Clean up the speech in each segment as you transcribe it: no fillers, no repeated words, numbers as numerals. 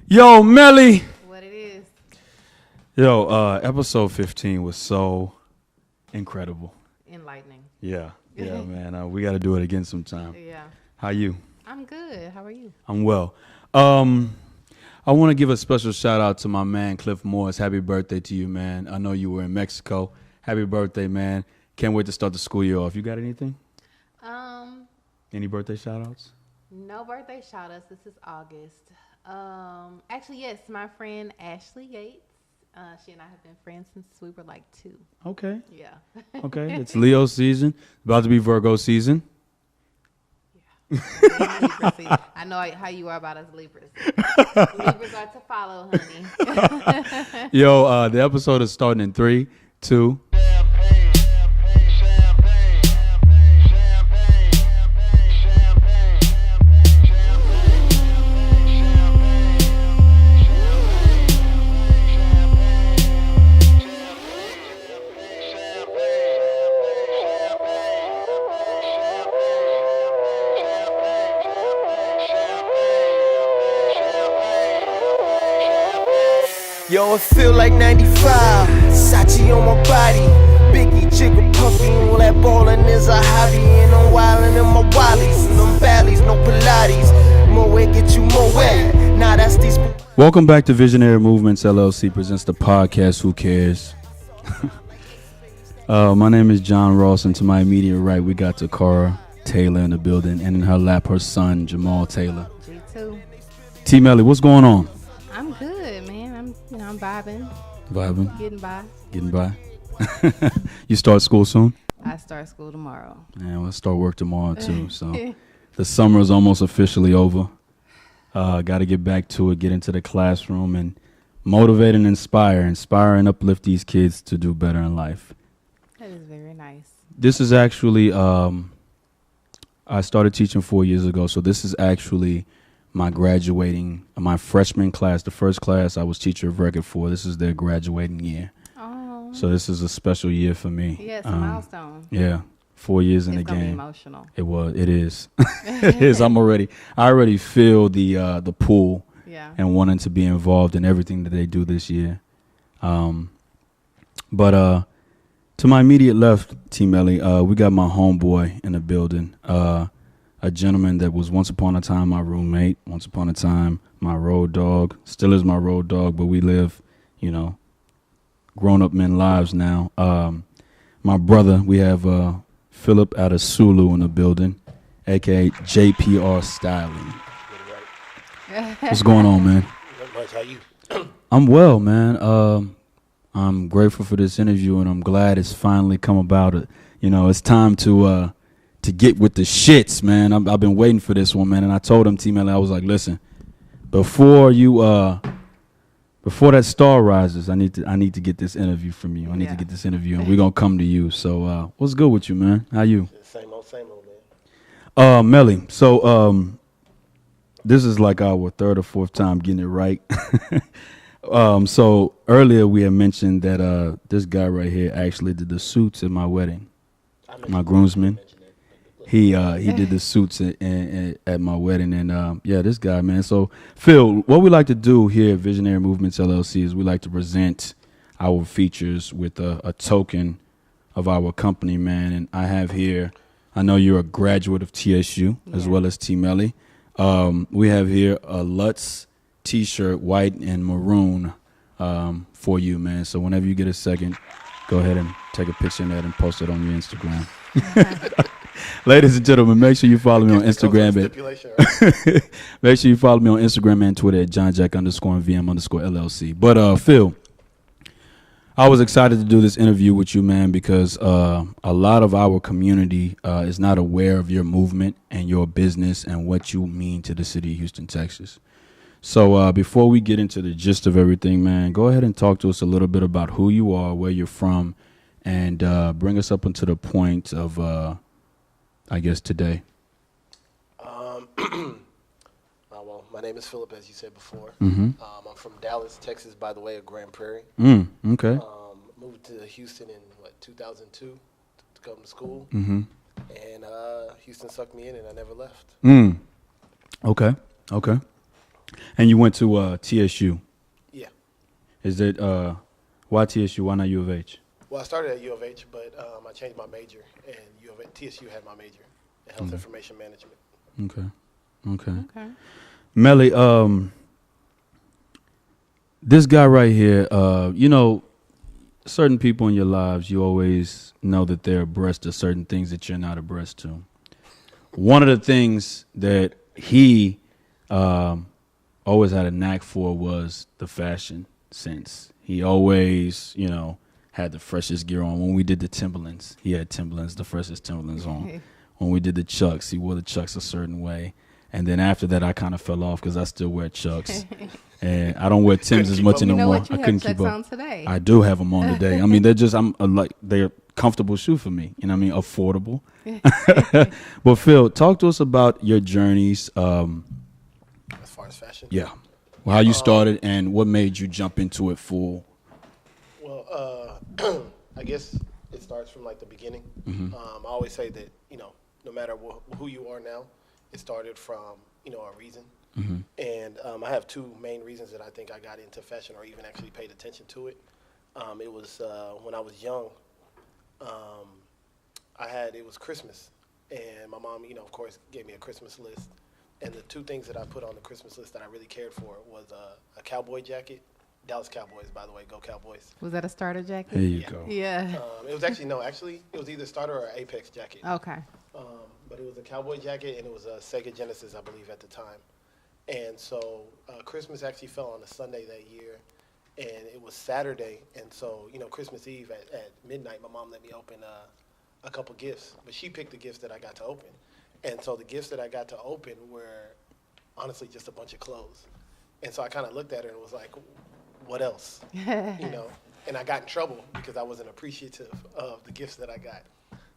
Yo, Melly. What it is. Yo, episode 15 was so incredible. Enlightening. Yeah, man. We got to do it again sometime. Yeah. How you? I'm good. How are you? I'm well. I want to give a special shout out to my man, Cliff Morris. Happy birthday to you, man. I know you were in Mexico. Happy birthday, man. Can't wait to start the school year off. You got anything? Any birthday shout outs? No birthday shout outs. This is August. Actually, yes, my friend Ashley Yates. She and I have been friends since we were like 2. Okay. Yeah. Okay. It's Leo season. About to be Virgo season. Yeah. I know how you are about us Libras. Libras are to follow, honey. Yo, the episode is starting in 3, 2. Yo, it feel like 95, Sachi on my body, Biggie, Jigger, Puffy, all that ballin' is a hobby, and I'm wildin' in my wallies, and them valleys, no Pilates, more weight get you more wet, nah that's these. Welcome back to Visionary Movements LLC presents the podcast Who Cares. My name is John Ross, and to my immediate right we got Takara Taylor in the building, and in her lap her son Jamal Taylor. G2. T Melly, what's going on? I'm good, man. I'm vibing. Getting by. You start school soon? I start school tomorrow. Yeah, we'll start work tomorrow too. So the summer is almost officially over. Got to get back to it, get into the classroom and motivate and inspire and uplift these kids to do better in life. That is very nice. This is actually, I started teaching 4 years ago. So this is actually my freshman class, the first class I was teacher of record for. This is their graduating year. Oh. So this is a special year for me. Yeah, it's a milestone. Yeah, 4 years in the game. It's gonna be emotional. It is. It is. I already feel the pull. Yeah. And wanting to be involved in everything that they do this year. But to my immediate left, T Melly, we got my homeboy in the building. A gentleman that was once upon a time my roommate, once upon a time my road dog, still is my road dog, but we live, grown-up men lives now. My brother, we have Philip Adesulu in the building, a.k.a. JPRStyling. What's going on, man? Not much. How you? I'm well, man. I'm grateful for this interview, and I'm glad it's finally come about. It's time to get with the shits, man. I've been waiting for this one, man. And I told him, T-Melly, I was like, listen, before that star rises, I need to get this interview from you. I need to get this interview, and we're gonna come to you. So, what's good with you, man? How you? Same old, man. Melly. So, this is like our third or fourth time getting it right. So earlier we had mentioned that this guy right here actually did the suits at my wedding. My groomsman. He did the suits at my wedding, and this guy, man. So Phil, what we like to do here at Visionary Movements LLC is we like to present our features with a token of our company, man. And I have here, I know you're a graduate of TSU as well as T Melly. We have here a Lutz T-shirt, white and maroon, for you, man. So whenever you get a second, go ahead and take a picture of that and post it on your Instagram. Ladies and gentlemen, make sure you follow me on Instagram. Make sure you follow me on Instagram and Twitter at johnjack_VM_LLC. But Phil, I was excited to do this interview with you, man, because a lot of our community is not aware of your movement and your business and what you mean to the city of Houston, Texas. So before we get into the gist of everything, man, go ahead and talk to us a little bit about who you are, where you're from, and bring us up until the point of, I guess, today. Well, my name is Philip, as you said before. Mm-hmm. I'm from Dallas, Texas, by the way, of Grand Prairie. Okay. Moved to Houston in, 2002 to come to school. Mm-hmm. And Houston sucked me in, and I never left. Okay. And you went to TSU. Yeah. Is it why TSU? Why not U of H? Well, I started at U of H, but I changed my major, and TSU had my major in health information management. Okay. Melly, this guy right here, certain people in your lives, you always know that they're abreast of certain things that you're not abreast to. One of the things that he always had a knack for was the fashion sense. He always, had the freshest gear on. When we did the Timberlands, he had Timberlands, the freshest Timberlands on. When we did the Chucks, he wore the Chucks a certain way. And then after that, I kind of fell off because I still wear Chucks. And I don't wear Timbs as much anymore. I couldn't keep up. Today. I do have them on today. I mean, they're comfortable shoe for me. You know what I mean? Affordable. But Phil, talk to us about your journeys. As far as fashion? Yeah. Well, how you started and what made you jump into it full? Well, I guess it starts from like the beginning. Mm-hmm. I always say that, no matter who you are now, it started from, a reason. Mm-hmm. And I have two main reasons that I think I got into fashion or even actually paid attention to it. It was when I was young, it was Christmas. And my mom, of course, gave me a Christmas list. And the two things that I put on the Christmas list that I really cared for was a cowboy jacket. Dallas Cowboys, by the way, go Cowboys. Was that a starter jacket? There you go. Yeah. It was actually, it was either starter or Apex jacket. Okay. But it was a cowboy jacket, and it was a Sega Genesis, I believe, at the time. And so Christmas actually fell on a Sunday that year, and it was Saturday. And so, Christmas Eve at midnight, my mom let me open a couple gifts. But she picked the gifts that I got to open. And so the gifts that I got to open were honestly just a bunch of clothes. And so I kind of looked at her and was like, what else? And I got in trouble because I wasn't appreciative of the gifts that I got.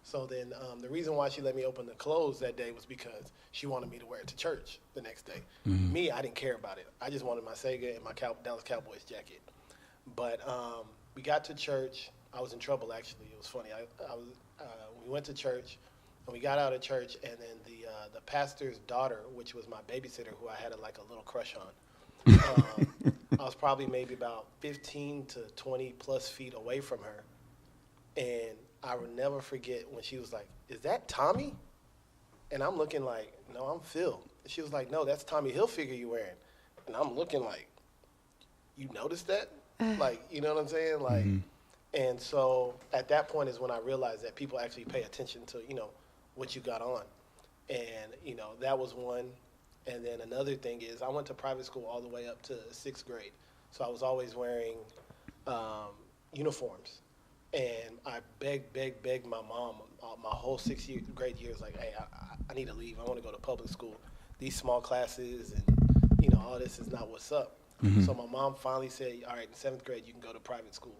So then the reason why she let me open the clothes that day was because she wanted me to wear it to church the next day. Mm-hmm. Me, I didn't care about it. I just wanted my Sega and my Dallas Cowboys jacket. But we got to church. I was in trouble, actually. It was funny. We went to church, and we got out of church, and then the pastor's daughter, which was my babysitter, who I had a little crush on, I was probably maybe about 15 to 20 plus feet away from her. And I will never forget when she was like, "Is that Tommy?" And I'm looking like, "No, I'm Phil." And she was like, "No, that's Tommy Hilfiger you wearing." And I'm looking like, "You noticed that?" You know what I'm saying? And so at that point is when I realized that people actually pay attention to, what you got on. And, that was one. And then another thing is I went to private school all the way up to 6th grade. So I was always wearing uniforms. And I begged my mom my whole 6th grade years, like, hey, I need to leave. I want to go to public school. These small classes and, all this is not what's up. Mm-hmm. So my mom finally said, all right, in 7th grade, you can go to private school.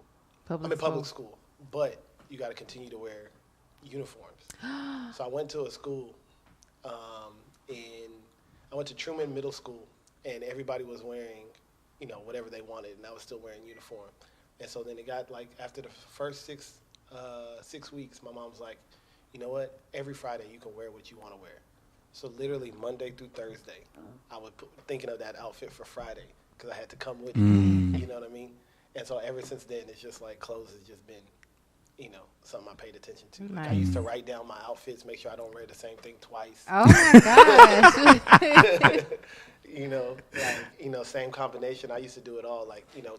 Public school. But you got to continue to wear uniforms. So I went to a school I went to Truman Middle School, and everybody was wearing, whatever they wanted, and I was still wearing uniform. And so then it got after the first 6 weeks, my mom was like, you know what? Every Friday you can wear what you want to wear. So literally Monday through Thursday, I would thinking of that outfit for Friday because I had to come with me. You know what I mean? And so ever since then, it's just clothes has just been, something I paid attention to. Nice. I used to write down my outfits, make sure I don't wear the same thing twice. Oh my gosh. Same combination. I used to do it all.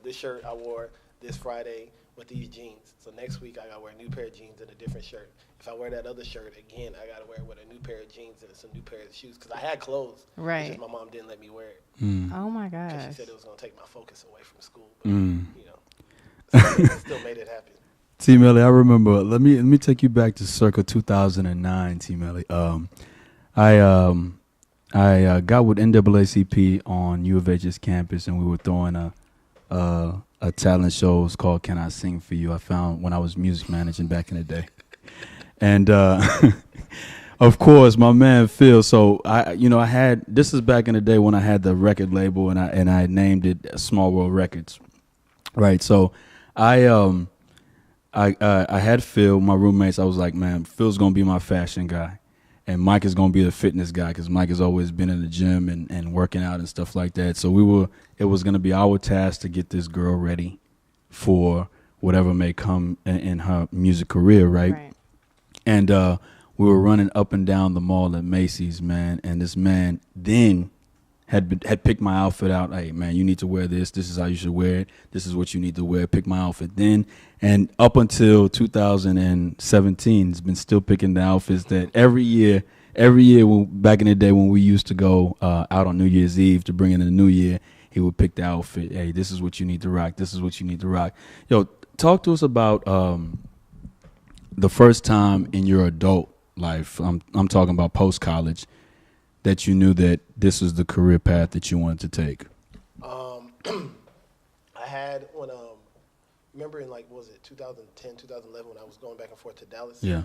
This shirt I wore this Friday with these jeans. So next week I gotta wear a new pair of jeans and a different shirt. If I wear that other shirt again, I gotta wear it with a new pair of jeans and some new pair of shoes because I had clothes. Right. It's just my mom didn't let me wear it. Oh my Because gosh. she said it was gonna take my focus away from school. But so still made it happen. T. Melly, I remember. Let me take you back to circa 2009. T. Melly, I got with NAACP on U of H's campus, and we were throwing a talent show. It was called "Can I Sing for You?" I found when I was music managing back in the day, and of course, my man Phil. So I had this is back in the day when I had the record label, and I named it Small World Records, right? So I had Phil, my roommates. I was like, man, Phil's gonna be my fashion guy. and Mike is going to be the fitness guy because Mike has always been in the gym and working out and stuff like that. So it was going to be our task to get this girl ready for whatever may come in her music career, right? And we were running up and down the mall at Macy's, man, and this man then had picked my outfit out. Hey, man, you need to wear this. This is how you should wear it. This is what you need to wear. Pick my outfit then. And up until 2017, it's been still picking the outfits that every year, back in the day when we used to go out on New Year's Eve to bring in the new year, he would pick the outfit. Hey, this is what you need to rock. This is what you need to rock. Yo, talk to us about the first time in your adult life. I'm talking about post-college, that you knew that this was the career path that you wanted to take. I had when remember in like, what was it 2010, 2011 when I was going back and forth to Dallas? Yeah.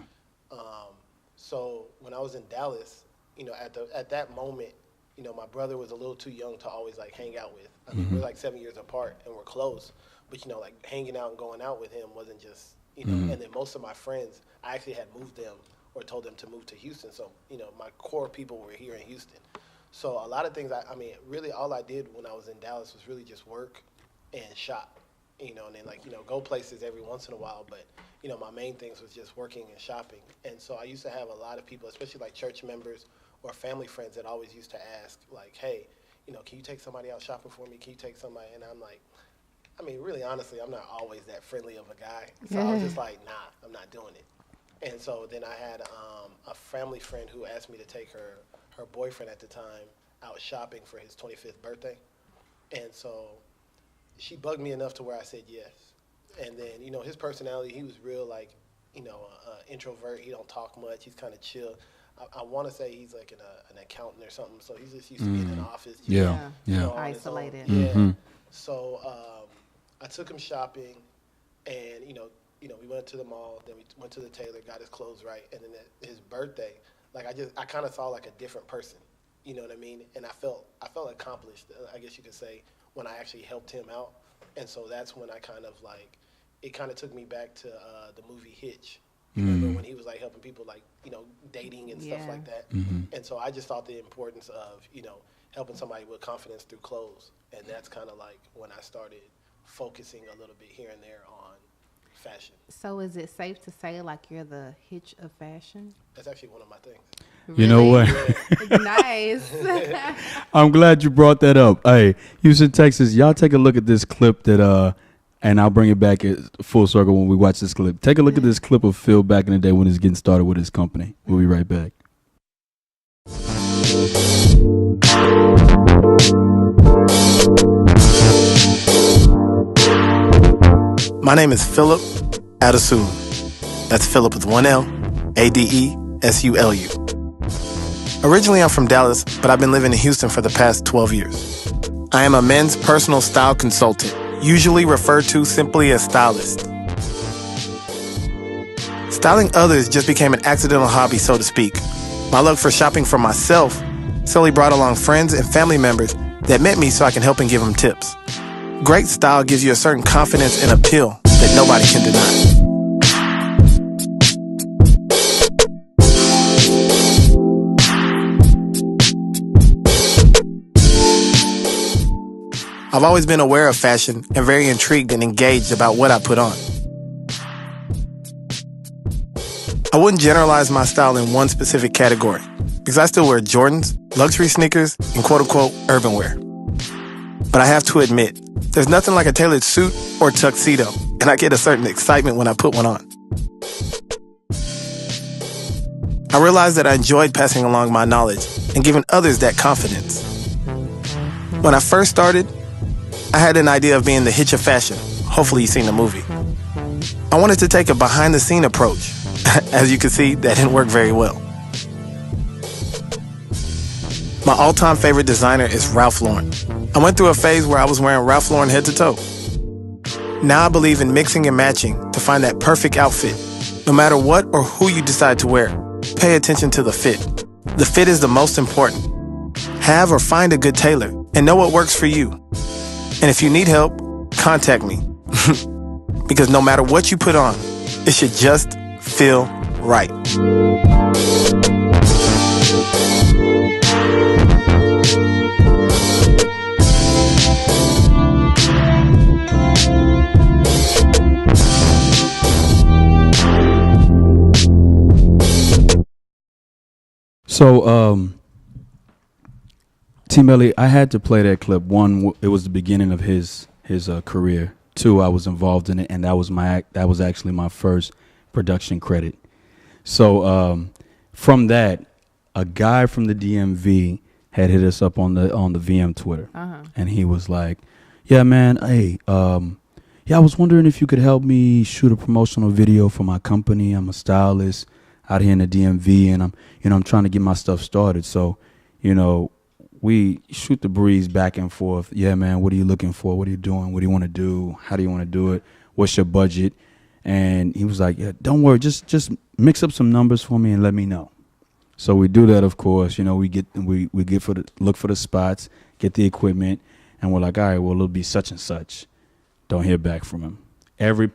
So when I was in Dallas, you know, at that moment, you know, my brother was a little too young to always like hang out with. I mean, we're like 7 years apart and we're close, but you know, like hanging out and going out with him wasn't just, you know. And then most of my friends, I actually had moved them or told them to move to Houston. So, you know, my core people were here in Houston. So a lot of things, I mean, really all I did when I was in Dallas was really just work and shop, you know, and then like, you know, go places every once in a while. But, you know, my main things was just working and shopping. And so I used to have a lot of people, especially like church members or family friends that always used to ask like, hey, you know, can you take somebody out shopping for me? Can you take somebody? And I'm like, I mean, really honestly, I'm not always that friendly of a guy. So I was just like, nah, I'm not doing it. And so then I had a family friend who asked me to take her boyfriend at the time out shopping for his 25th birthday. And so she bugged me enough to where I said yes. And then, you know, his personality, he was real like, you know, introvert. He don't talk much. He's kind of chill. I want to say he's like an accountant or something. So he's just used to being in an office. You know, isolated. Yeah. So I took him shopping, and you know, we went to the mall, then we went to the tailor, got his clothes right, and then at his birthday, like I kind of saw like a different person, you know what I mean? And I felt accomplished, I guess you could say, when I actually helped him out. And so that's when I kind of like, it kind of took me back to the movie Hitch. Remember when he was like helping people like, you know, dating and stuff like that. And so I just thought the importance of, you know, helping somebody with confidence through clothes. And that's kind of like when I started focusing a little bit here and there on fashion. So is it safe to say like you're the Hitch of fashion? That's actually one of my things. You know what? Nice. I'm glad you brought that up. Hey, Houston, Texas, y'all take a look at this clip that and I'll bring it back full circle when we watch this clip. Take a look at this clip of Phil back in the day when he's getting started with his company. We'll be right back. My name is Philip Adesulu. That's Philip with one L, Adesulu. Originally, I'm from Dallas, but I've been living in Houston for the past 12 years. I am a men's personal style consultant, usually referred to simply as stylist. Styling others just became an accidental hobby, so to speak. My love for shopping for myself slowly brought along friends and family members that met me so I can help and give them tips. Great style gives you a certain confidence and appeal that nobody can deny. I've always been aware of fashion and very intrigued and engaged about what I put on. I wouldn't generalize my style in one specific category because I still wear Jordans, luxury sneakers, and quote-unquote urban wear. But I have to admit, there's nothing like a tailored suit or tuxedo, and I get a certain excitement when I put one on. I realized that I enjoyed passing along my knowledge and giving others that confidence. When I first started, I had an idea of being the Hitch of fashion. Hopefully you've seen the movie. I wanted to take a behind-the-scene approach. As you can see, that didn't work very well. My all-time favorite designer is Ralph Lauren. I went through a phase where I was wearing Ralph Lauren head to toe. Now I believe in mixing and matching to find that perfect outfit. No matter what or who you decide to wear, pay attention to the fit. The fit is the most important. Have or find a good tailor and know what works for you. And if you need help, contact me. Because no matter what you put on, it should just feel right. So, T Melly, I had to play that clip. One, it was the beginning of his career. Two, I was involved in it, and that was actually my first production credit. So from that, a guy from the DMV had hit us up on the VM Twitter, and he was like, "Yeah, man, hey, yeah, I was wondering if you could help me shoot a promotional video for my company. I'm a stylist out here in the DMV, and I'm trying to get my stuff started. So, we shoot the breeze back and forth. Yeah, man, what are you looking for? What are you doing? What do you want to do? How do you want to do it? What's your budget?" And he was like, "Yeah, don't worry, just mix up some numbers for me and let me know." So we do that, of course. We look for the spots, get the equipment, and we're like, all right, well, it'll be such and such. Don't hear back from him. Every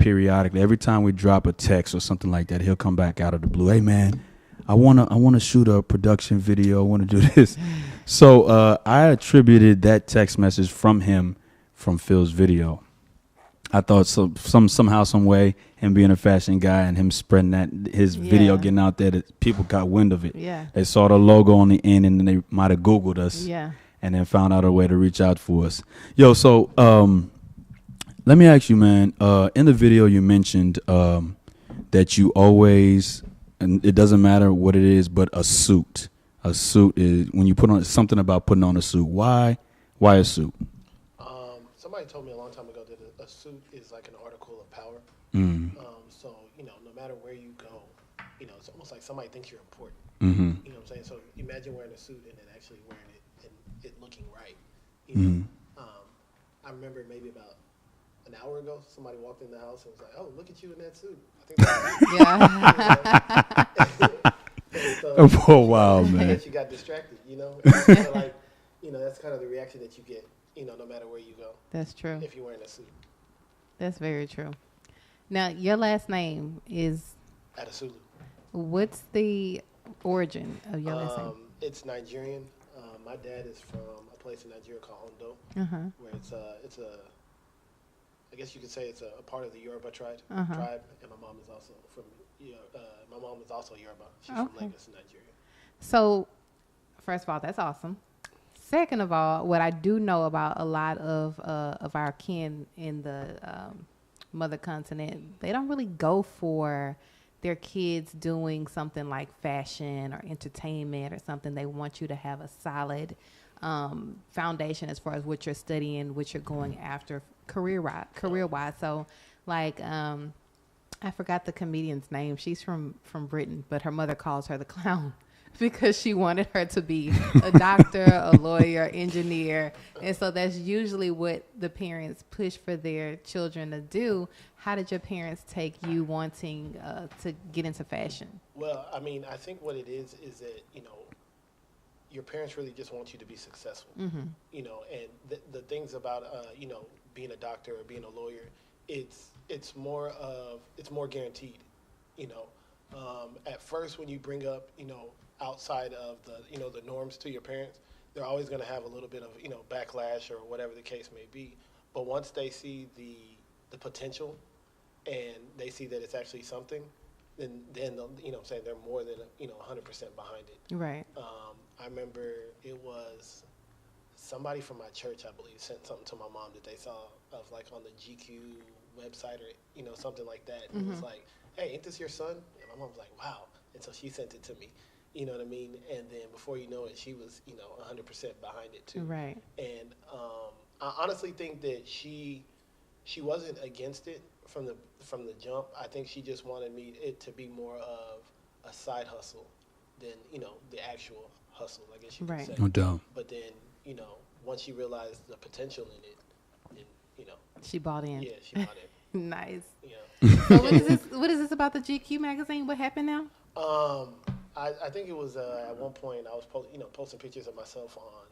time we drop a text or something like that, he'll come back out of the blue. "Hey, man, I wanna shoot a production video. I wanna do this." So I attributed that text message from him from Phil's video. I thought somehow, some way, him being a fashion guy and him spreading his video getting out there, that people got wind of it. Yeah. They saw the logo on the end, and then they might have Googled us. Yeah. And then found out a way to reach out for us. Yo, so let me ask you, man. In the video, you mentioned that you always, and it doesn't matter what it is, but a suit. A suit is when you put on something about putting on a suit. Why a suit? Somebody told me a long time ago that a suit is like an article of power. So, no matter where you go, it's almost like somebody thinks you're important. Mm-hmm. You know what I'm saying? So imagine wearing a suit and then actually wearing it and it looking right. I remember maybe about an hour ago, somebody walked in the house and was like, "Oh, look at you in that suit." I think that's so, oh, wow, man. You got distracted, that's kind of the reaction that you get, no matter where you go. That's true. If you're wearing a suit. That's very true. Now, your last name is Adesulu. What's the origin of your last name? It's Nigerian. My dad is from a place in Nigeria called Ondo, where it's I guess you could say it's a part of the Yoruba tribe, and my mom is also from Yoruba. She's from Lagos, Nigeria. So, first of all, that's awesome. Second of all, what I do know about a lot of our kin in the mother continent, they don't really go for their kids doing something like fashion or entertainment or something. They want you to have a solid foundation as far as what you're studying, what you're going after career-wise. So, like, I forgot the comedian's name. She's from Britain, but her mother calls her the clown because she wanted her to be a doctor, a lawyer, engineer. And so that's usually what the parents push for their children to do. How did your parents take you wanting to get into fashion? Well, I mean, I think what it is that, your parents really just want you to be successful, and the things about, being a doctor or being a lawyer, it's more guaranteed, at first when you bring up, outside of the norms to your parents, they're always going to have a little bit of, backlash or whatever the case may be. But once they see the potential and they see that it's actually something, then they'll, they're more than 100% behind it. Right. I remember it was somebody from my church, I believe, sent something to my mom that they saw of like on the GQ website or something like that. And it was like, "Hey, ain't this your son?" And my mom was like, "Wow." And so she sent it to me. You know what I mean? And then before you know it, she was 100% behind it too. Right. And I honestly think that she wasn't against it from the jump. I think she just wanted it to be more of a side hustle than the actual hustle, I guess you could say. No doubt. But then once she realized the potential in it, then she bought in. Yeah, she bought in. Nice. Yeah. So what is this about the GQ magazine? What happened now? I think it was at one point I was posting pictures of myself on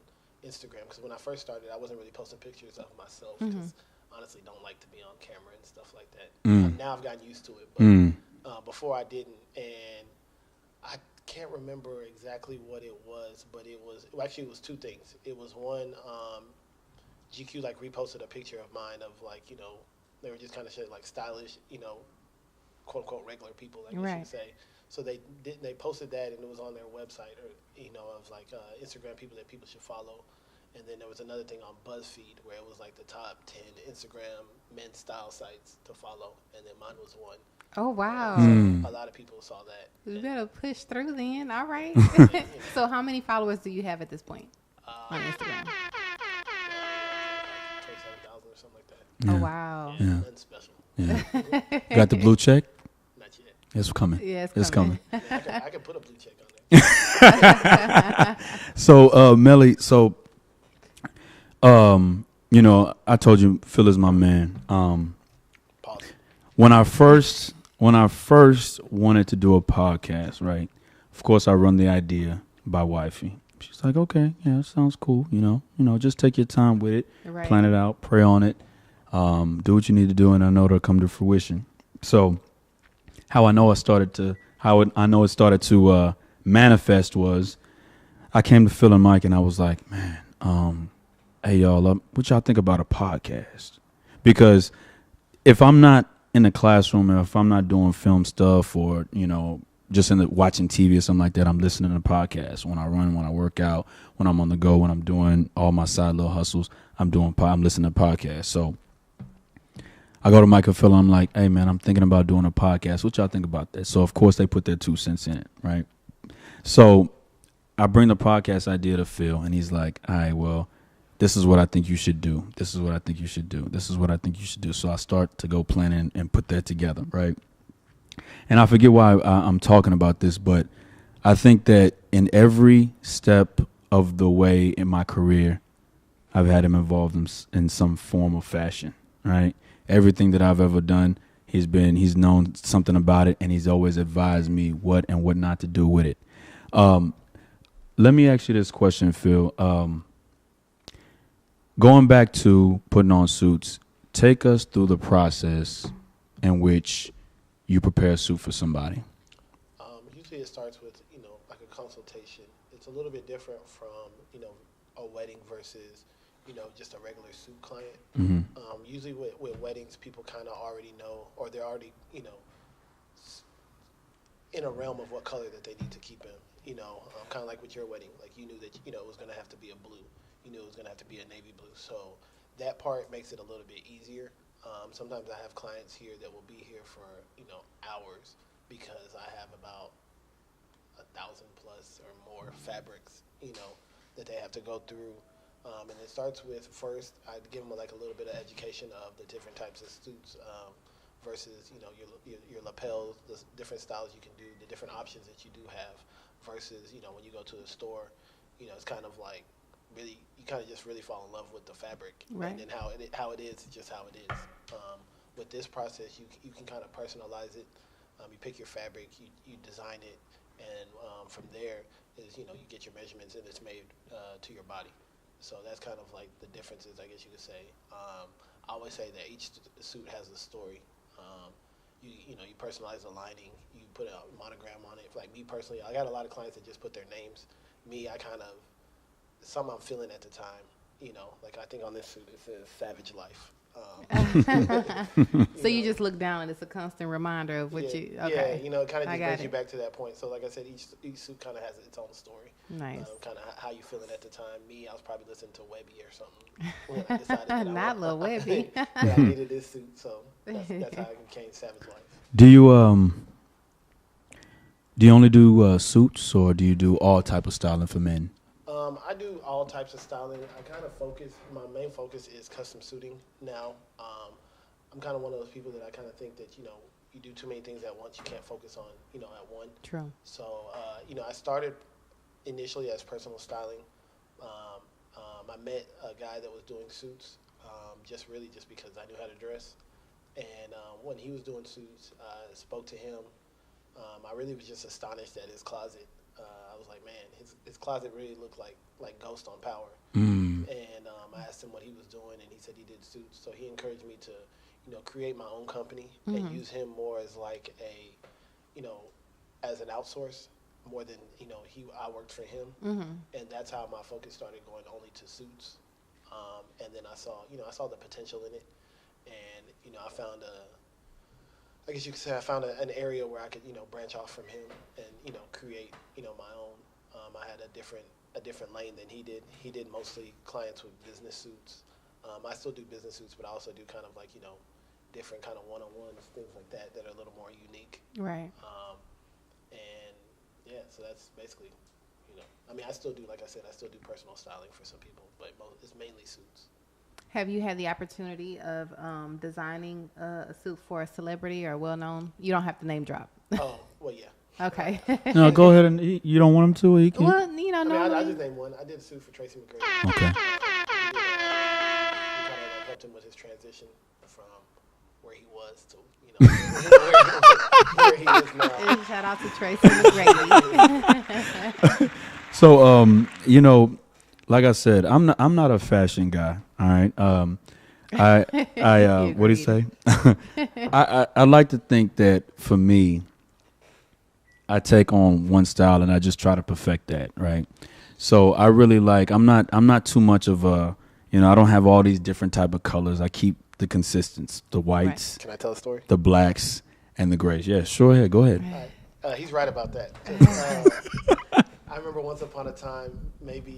Instagram, because when I first started I wasn't really posting pictures of myself because honestly don't like to be on camera and stuff like that. Now I've gotten used to it, but before I didn't, and I can't remember exactly what it was, but it was two things. It was one, GQ like reposted a picture of mine of like they were just kind of shit like stylish quote unquote regular people, I guess you could say. So they posted that, and it was on their website, or of like Instagram people that people should follow. And then there was another thing on BuzzFeed where it was like the top 10 Instagram men's style sites to follow, and then mine was one. Oh, wow. So a lot of people saw that. You better push through then. All right. So how many followers do you have at this point on Instagram? 27,000 or something like that. Oh, wow. Yeah. Nothing special. Yeah. Got the blue check? Not yet. It's coming. Yeah, it's coming. Yeah, I can put a blue check on there. So, Melly, so, I told you Phil is my man. Pause. When I first wanted to do a podcast, right? Of course, I run the idea by wifey. She's like, okay, yeah, it sounds cool. Just take your time with it, plan it out, pray on it, do what you need to do, and I know it'll come to fruition. So, how I know it started to manifest was, I came to Phil and Mike, and I was like, man, hey y'all, what y'all think about a podcast? Because if I'm not in the classroom, and if I'm not doing film stuff, or just watching TV or something like that, I'm listening to podcasts. When I run, when I work out, when I'm on the go, when I'm doing all my side little hustles, I'm listening to podcasts. So I go to Mike and Phil, and I'm like, hey man, I'm thinking about doing a podcast. What y'all think about that? So of course they put their 2 cents in it, right? So I bring the podcast idea to Phil, and he's like, all right, well, this is what I think you should do. This is what I think you should do. This is what I think you should do. So I start to go planning and put that together, right? And I forget why I'm talking about this, but I think that in every step of the way in my career, I've had him involved in some form or fashion, right? Everything that I've ever done, he's known something about it, and he's always advised me what and what not to do with it. Let me ask you this question, Phil. Going back to putting on suits, take us through the process in which you prepare a suit for somebody. Usually it starts with, like a consultation. It's a little bit different from, a wedding versus, just a regular suit client. Mm-hmm. Usually with weddings, people kind of already know, or they're already, in a realm of what color that they need to keep in. Kind of like with your wedding, like you knew that, it was going to have to be a blue. You knew it was going to have to be a navy blue. So that part makes it a little bit easier. Sometimes I have clients here that will be here for, hours, because I have about 1,000 plus or more fabrics, that they have to go through. And it starts with, first, I'd give them like a little bit of education of the different types of suits versus, your lapels, the different styles you can do, the different options that you do have versus, when you go to the store, it's kind of like, really, you kind of just really fall in love with the fabric, right? And then how it is just how it is. With this process, you can kind of personalize it. You pick your fabric, you design it, and from there is you get your measurements, and it's made to your body. So that's kind of like the differences, I guess you could say. I always say that each suit has a story. You personalize the lining, you put a monogram on it. Like me personally, I got a lot of clients that just put their names. Me, I kind of something I'm feeling at the time, like I think on this suit it says Savage Life. So you just look down and it's a constant reminder of what you, okay. Yeah, it kind of just brings you back to that point. So like I said, each suit kind of has its own story. Nice. Kind of how you feeling at the time. Me, I was probably listening to Webby or something when I decided that not Lil Webby. I needed this suit, so that's how I became Savage Life. Do you only do suits, or do you do all type of styling for men? I do all types of styling. I kind of my main focus is custom suiting now. I'm kind of one of those people that I kind of think that, you do too many things at once. You can't focus on, at one. True. So, I started initially as personal styling. I met a guy that was doing suits just because I knew how to dress. And when he was doing suits, I spoke to him. I really was just astonished at his closet. I was like, man, his closet really looked like Ghost on Power. Mm. And I asked him what he was doing, and he said he did suits. So he encouraged me to, create my own company and use him more as like a, as an outsource more than, I worked for him. And that's how my focus started going only to suits. And then I saw the potential in it. And, I found I guess you could say I found an area where I could, branch off from him and, create, my own. I had a different lane than he did. He did mostly clients with business suits. I still do business suits, but I also do kind of like, different kind of one-on-ones, things like that that are a little more unique. Right. And yeah, so that's basically, I mean, I still do, like I said, I still do personal styling for some people, but it's mainly suits. Have you had the opportunity of designing a suit for a celebrity or well-known? You don't have to name drop. Oh, well, yeah. Okay. No, go ahead and you don't want him to. He can. Well, I mean, I just named one. I did a suit for Tracy McGrady. Okay. We kind of helped him with his transition from where he was to, where he is now. And shout out to Tracy McGrady. So, like I said, I'm not a fashion guy. All right. What do you say? I like to think that for me, I take on one style and I just try to perfect that, right? So I really I'm not too much of a, I don't have all these different type of colors. I keep the consistency, the whites, Can I tell a story? the blacks, and the grays. Yeah, sure. Yeah, go ahead. He's right about that. I remember once upon a time, maybe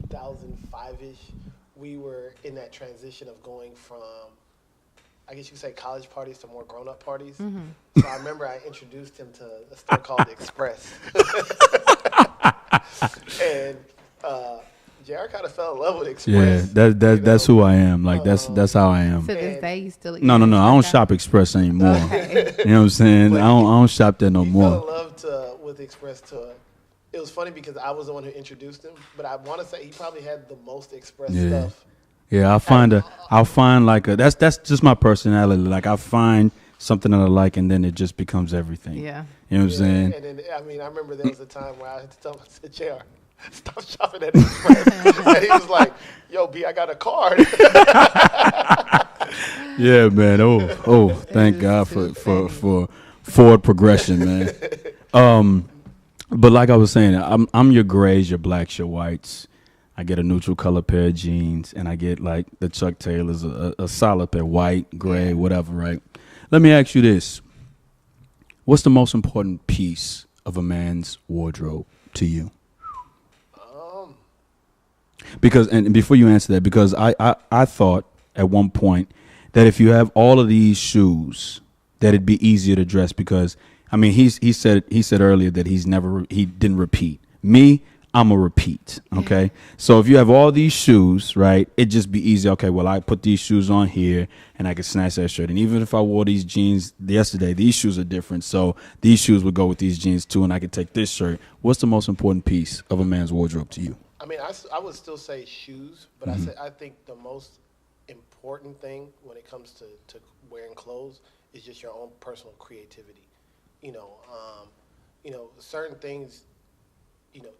2005-ish, we were in that transition of going from, I guess you could say, college parties to more grown-up parties. Mm-hmm. So I remember I introduced him to a store called The Express. And JR kind of fell in love with Express. Yeah, that's who I am. Like that's how I am. To this day, you still No. I don't shop Express anymore. Okay. You know what I'm saying? I don't shop there no more. He fell in love with Express to. It was funny because I was the one who introduced him, but I want to say he probably had the most Express stuff. Yeah, I'll find like that's just my personality. Like I find something that I like, and then it just becomes everything. Yeah. You know what I'm saying? And then, I mean, I remember there was a time where I had to tell him, I said, JR, stop shopping at Express. And he was like, yo, B, I got a card. Yeah, man. Oh, thank God for forward progression, man. But like I was saying, I'm your grays, your blacks, your whites. I get a neutral color pair of jeans, and I get like the Chuck Taylors, a solid pair, white, gray, whatever, right? Let me ask you this. What's the most important piece of a man's wardrobe to you? Because, and before you answer that, because I thought at one point that if you have all of these shoes, that it'd be easier to dress because, I mean, he said earlier that he didn't repeat. Me, I'm a repeat. Okay. So if you have all these shoes, right, it'd just be easy. Okay. Well, I put these shoes on here and I could snatch that shirt. And even if I wore these jeans yesterday, these shoes are different. So these shoes would go with these jeans too. And I could take this shirt. What's the most important piece of a man's wardrobe to you? I mean, I would still say shoes, but I think the most important thing when it comes to wearing clothes is just your own personal creativity. Certain things,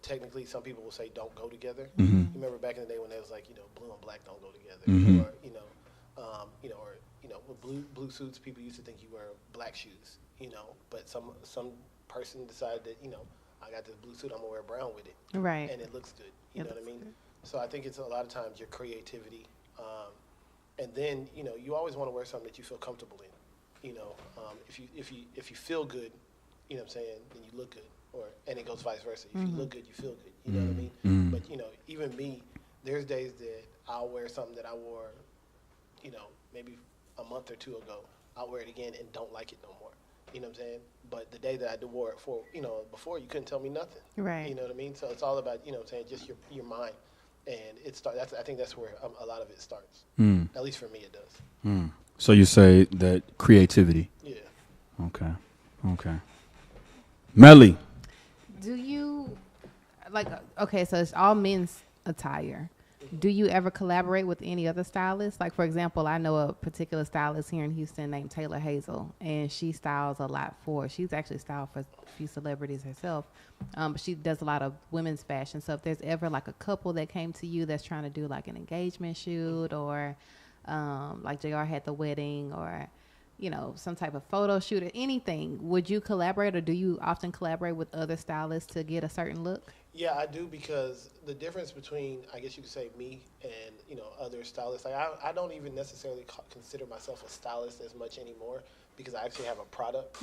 technically some people will say don't go together. Mm-hmm. You remember back in the day when they was like, blue and black don't go together, mm-hmm. or with blue suits, people used to think you wear black shoes, but some person decided that, I got this blue suit, I'm gonna wear brown with it, right? And it looks good. You know what I mean? Good. So I think it's a lot of times your creativity, and then you always want to wear something that you feel comfortable in. If you feel good, you know what I'm saying, then you look good, and it goes vice versa. If you look good, you feel good. You know what I mean? Mm-hmm. But even me, there's days that I'll wear something that I wore, maybe a month or two ago. I'll wear it again and don't like it no more. You know what I'm saying? But the day that I wore it for, before, you couldn't tell me nothing. Right. You know what I mean? So it's all about, just your mind. And I think that's where a lot of it starts. Mm. At least for me, it does. Mm. So you say that creativity. Yeah. Okay. Melly. Do you, so it's all men's attire. Do you ever collaborate with any other stylists? Like, for example, I know a particular stylist here in Houston named Taylor Hazel, and she styles a lot she's actually styled for a few celebrities herself, but she does a lot of women's fashion. So if there's ever like a couple that came to you that's trying to do like an engagement shoot or like JR had the wedding or, some type of photo shoot or anything, would you collaborate or do you often collaborate with other stylists to get a certain look? Yeah, I do, because the difference between, I guess you could say, me and, other stylists, like I don't even necessarily consider myself a stylist as much anymore, because I actually have a product,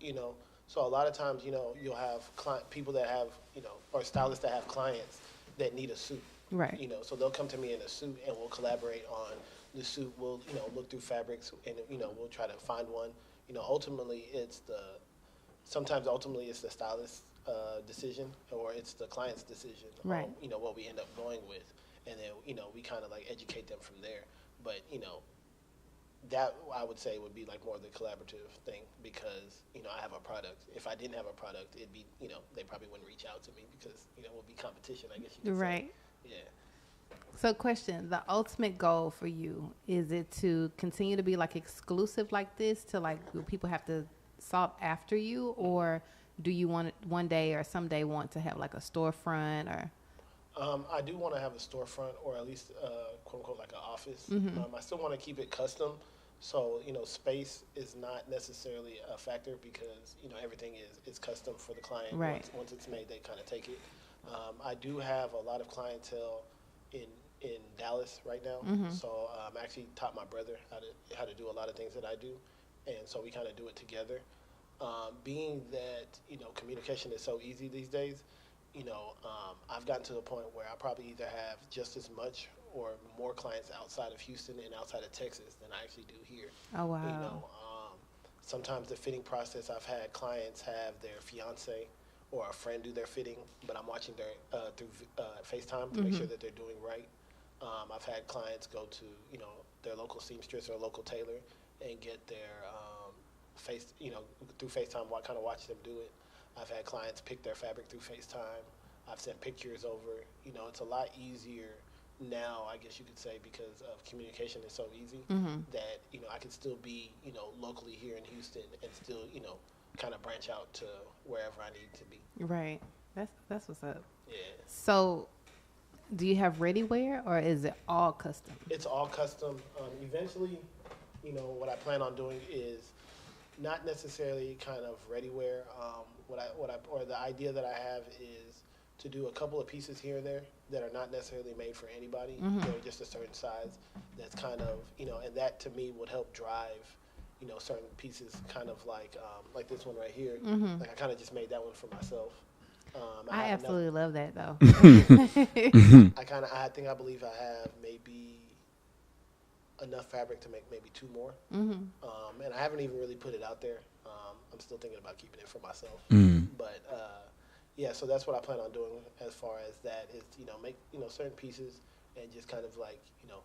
you know. So a lot of times, you know, you'll have people that have, you know, or stylists that have clients that need a suit. Right. You know, so they'll come to me in a suit and we'll collaborate on the suit. We'll, you know, look through fabrics and, you know, we'll try to find one. You know, ultimately sometimes it's the stylist's decision or it's the client's decision right. on, you know, what we end up going with. And then, you know, we kind of like educate them from there. But, you know, that I would say would be like more of the collaborative thing because, you know, I have a product. If I didn't have a product, it'd be, you know, they probably wouldn't reach out to me because, you know, it would be competition, I guess you could right. say. Yeah. So question, the ultimate goal for you, is it to continue to be like exclusive like this to like do people have to sought after you, or do you want one day or someday want to have like a storefront or? I do want to have a storefront or at least quote unquote like an office. I still want to keep it custom. So, you know, space is not necessarily a factor because, you know, everything is custom for the client. Right. Once it's made, they kind of take it. I do have a lot of clientele in Dallas right now. So I actually taught my brother how to do a lot of things that I do. And so we kind of do it together. Being that, you know, communication is so easy these days, you know, I've gotten to the point where I probably either have just as much or more clients outside of Houston and outside of Texas than I actually do here. Oh, wow. You know, sometimes the fitting process, I've had clients have their fiance or a friend do their fitting, but I'm watching their through FaceTime to make sure that they're doing right. I've had clients go to, you know, their local seamstress or local tailor and get their through FaceTime, kind of watch them do it. I've had clients pick their fabric through FaceTime. I've sent pictures over. You know, it's a lot easier now, I guess you could say, because of communication is so easy that, you know, I can still be, you know, locally here in Houston and still, you know, kind of branch out to wherever I need to be. Right. That's what's up. Yeah. So do you have ready wear or is it all custom? It's all custom. Eventually, you know, what I plan on doing is not necessarily kind of ready wear. The idea that I have is to do a couple of pieces here and there that are not necessarily made for anybody. They're just a certain size. That's kind of, you know, and that to me would help drive, you know, certain pieces kind of like this one right here. Like I kind of just made that one for myself. I absolutely love that though. I believe I have maybe enough fabric to make maybe two more. And I haven't even really put it out there. I'm still thinking about keeping it for myself. But yeah, so that's what I plan on doing as far as that is, you know, make, you know, certain pieces and just kind of like, you know,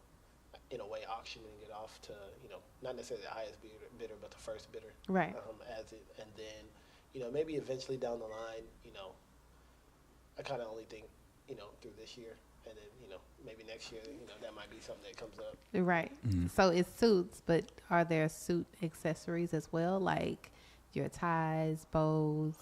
in a way auctioning it off to, you know, not necessarily the highest bidder, but the first bidder. Right. And then, you know, maybe eventually down the line, you know, I kind of only think, you know, through this year. And then, you know, maybe next year, you know, that might be something that comes up. Right. So it's suits, but are there suit accessories as well, like your ties, bows?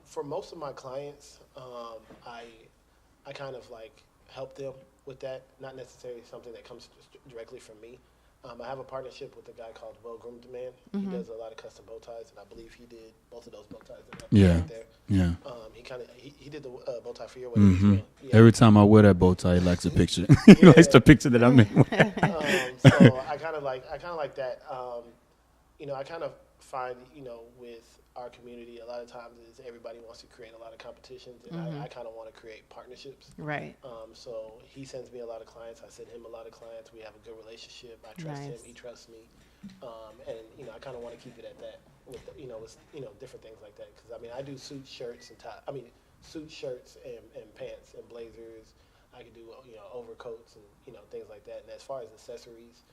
For most of my clients, I kind of like help them with that. Not necessarily something that comes directly from me. I have a partnership with a guy called Well Groomed Man. He does a lot of custom bow ties, and I believe he did both of those bow ties that right there. Yeah. He did the bow tie for your wedding as well. Yeah. Every time I wear that bow tie, he likes the picture. He likes the picture that I made. So I kind of like that. You know, I kind of find, you know, with our community, a lot of times is everybody wants to create a lot of competitions, and I kind of want to create partnerships. Right. So he sends me a lot of clients. I send him a lot of clients. We have a good relationship. I trust him. He trusts me. And you know, I kind of want to keep it at that with different things like that. Because I mean, I do suit shirts and suit shirts and pants and blazers. I can do, you know, overcoats and, you know, things like that. And as far as accessories,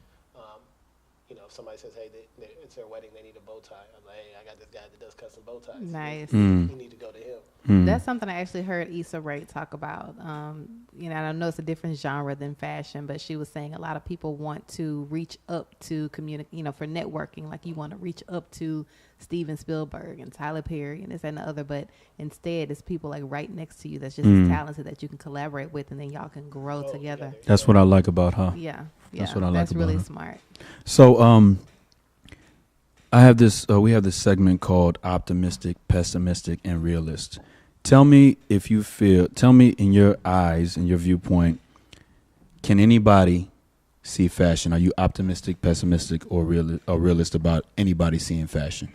you know, if somebody says, hey, it's their wedding, they need a bow tie. I'm like, hey, I got this guy that does custom bow ties. Nice. You need to go to him. That's something I actually heard Issa Rae talk about. You know, I know it's a different genre than fashion, but she was saying a lot of people want to reach up to communicate, you know, for networking. Like you want to reach up to Steven Spielberg and Tyler Perry and this and the other, but instead it's people like right next to you that's just as talented that you can collaborate with, and then y'all can grow together. That's what I like about her. Yeah. That's what I like That's about really her. smart. So I have this. We have this segment called Optimistic, Pessimistic, and Realist. Tell me in your eyes and your viewpoint, can anybody see fashion? Are you optimistic, pessimistic, or realist about anybody seeing fashion?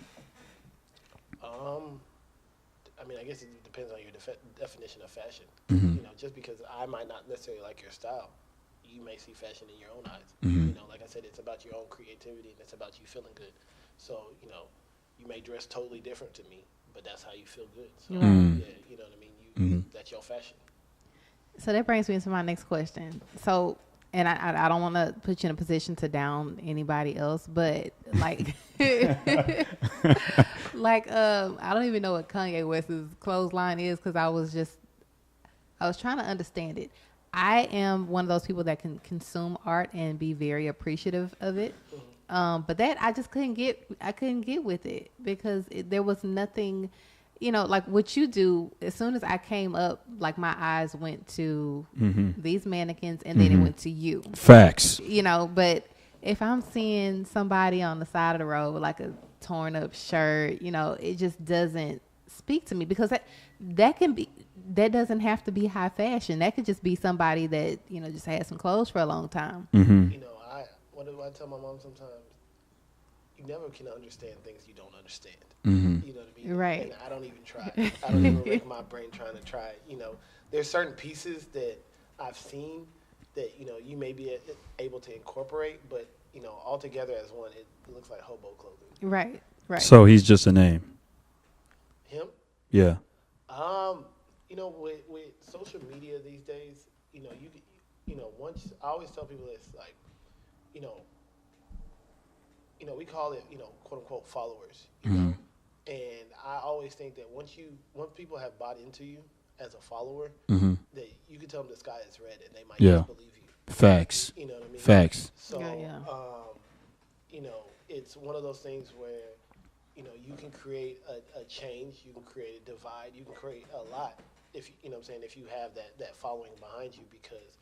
I mean, I guess it depends on your definition of fashion. Mm-hmm. You know, just because I might not necessarily like your style, you may see fashion in your own eyes. Mm-hmm. You know, like I said, it's about your own creativity and it's about you feeling good. So, you know, you may dress totally different to me, but that's how you feel good. So, yeah, you know what I mean? That's your fashion. So that brings me to my next question. So, and I don't want to put you in a position to down anybody else, but like, I don't even know what Kanye West's clothesline is because I was trying to understand it. I am one of those people that can consume art and be very appreciative of it. But that I just couldn't get with it because there was nothing, you know, like what you do. As soon as I came up, like my eyes went to these mannequins and then it went to you. Facts. You know, but if I'm seeing somebody on the side of the road with like a torn up shirt, you know, it just doesn't speak to me because that doesn't have to be high fashion. That could just be somebody that, you know, just had some clothes for a long time. You know, what do I tell my mom sometimes? You never can understand things you don't understand. You know what I mean? Right. And I don't even try. I don't even wreck my brain trying to try. You know, there's certain pieces that I've seen that, you know, you may be able to incorporate, but, you know, all together as one, it looks like hobo clothing. Right. So he's just a name. Him? Yeah. You know, with social media these days, you know, once I always tell people it's like, you know, we call it, you know, quote unquote followers, you know, and I always think that once people have bought into you as a follower, that you can tell them the sky is red and they might just believe you. Facts. You know what I mean? Facts. So, you know, it's one of those things where, you know, you can create a change, you can create a divide, you can create a lot if you know what I'm saying, if you have that following behind you, because,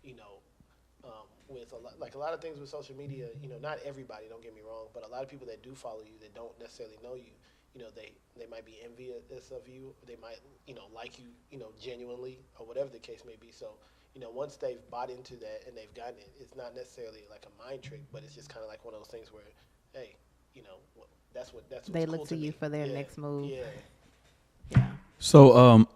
you know, with a lot of things with social media, you know, not everybody, don't get me wrong, but a lot of people that do follow you that don't necessarily know you, you know, they might be envious of you, or they might, you know, like you, you know, genuinely, or whatever the case may be. So, you know, once they've bought into that and they've gotten it, it's not necessarily like a mind trick, but it's just kind of like one of those things where, hey, you know, that's they cool look to you for their next move. Yeah. So,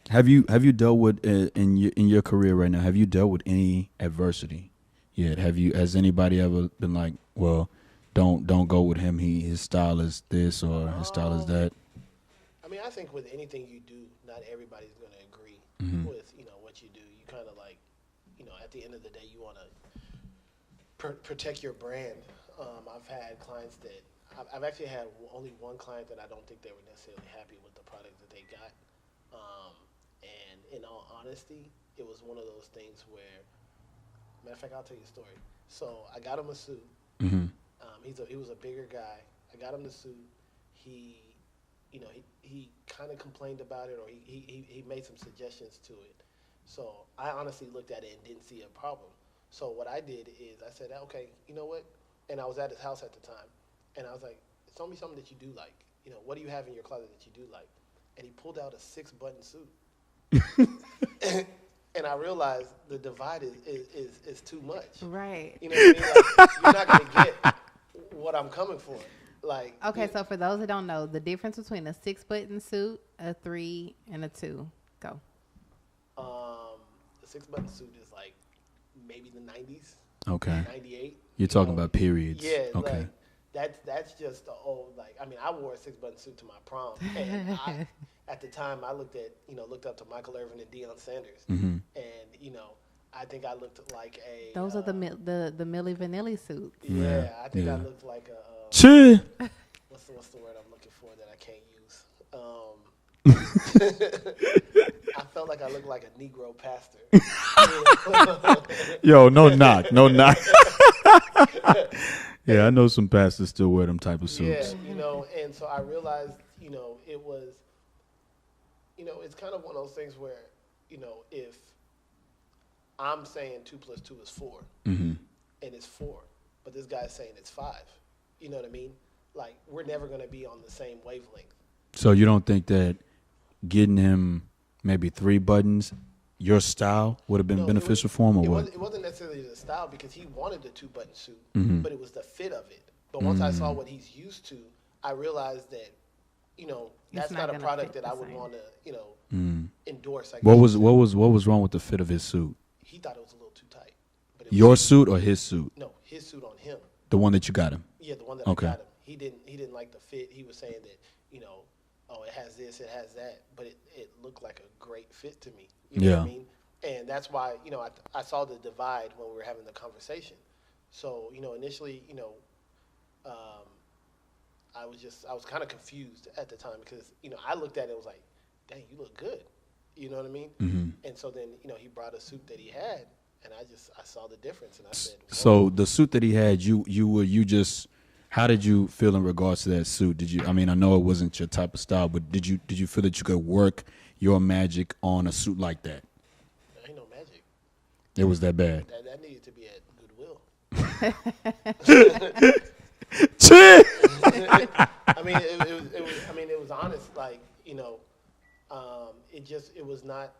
have you dealt with in your career right now? Have you dealt with any adversity yet? Has anybody ever been like, well, don't go with him. His style is this or his style is that? I mean, I think with anything you do, not everybody's going to agree with, you know, what you do. You kind of like, you know, at the end of the day, you want to protect your brand. I've had clients that I've actually had only one client that I don't think they were necessarily happy with the product that they got. And in all honesty, it was one of those things where, matter of fact, I'll tell you a story. So I got him a suit. He was a bigger guy. I got him the suit. He kind of complained about it, or he made some suggestions to it. So I honestly looked at it and didn't see a problem. So what I did is I said, okay, you know what? And I was at his house at the time. And I was like, tell me something that you do like. You know, what do you have in your closet that you do like? And he pulled out a 6-button suit. And I realized the divide is too much. Right. You know what I mean? Like, you're not going to get what I'm coming for. Like, okay, so for those that don't know, the difference between a 6-button suit, a 3, and a 2. Go. The 6-button suit is like maybe the 90s. Okay. 98. You're talking about periods. Yeah. Okay. Like, that's just the old, like, I mean, I wore a 6-button suit to my prom. And at the time, I looked up to Michael Irvin and Deion Sanders. And, you know, I think I looked like a... Those are the Milli Vanilli suits. Yeah, I think I looked like a... what's the word I'm looking for that I can't use? I felt like I looked like a Negro pastor. Yo, no knock. Yeah, I know some pastors still wear them type of suits. Yeah, you know, and so I realized, you know, it was, you know, it's kind of one of those things where, you know, if I'm saying 2 + 2 is 4, and it's 4, but this guy's saying it's 5, you know what I mean? Like, we're never going to be on the same wavelength. So you don't think that getting him maybe 3 buttons, your style would have been beneficial for him, or what? It wasn't necessarily the style because he wanted the 2-button suit, Mm-hmm. but it was the fit of it. But once I saw what he's used to, I realized that, that's not a product that I would want to, endorse. What was wrong with the fit of his suit? He thought it was a little too tight. But Your suit or his suit? No, his suit on him. The one that you got him. Yeah, the one that I got him. He didn't like the fit. He was saying that, it has this, it has that, but it looked like a great fit to me. You know what I mean? And that's why, I saw the divide when we were having the conversation. So, initially, I was kind of confused at the time because, I looked at it and was like, dang, you look good. You know what I mean? Mm-hmm. And so then, he brought a suit that he had, and I saw the difference, and I said, whoa. So the suit that he had, how did you feel in regards to that suit? I know it wasn't your type of style, but did you feel that you could work your magic on a suit like that? There ain't no magic. It was that bad. That needed to be at Goodwill. It was honest. Like, it was not,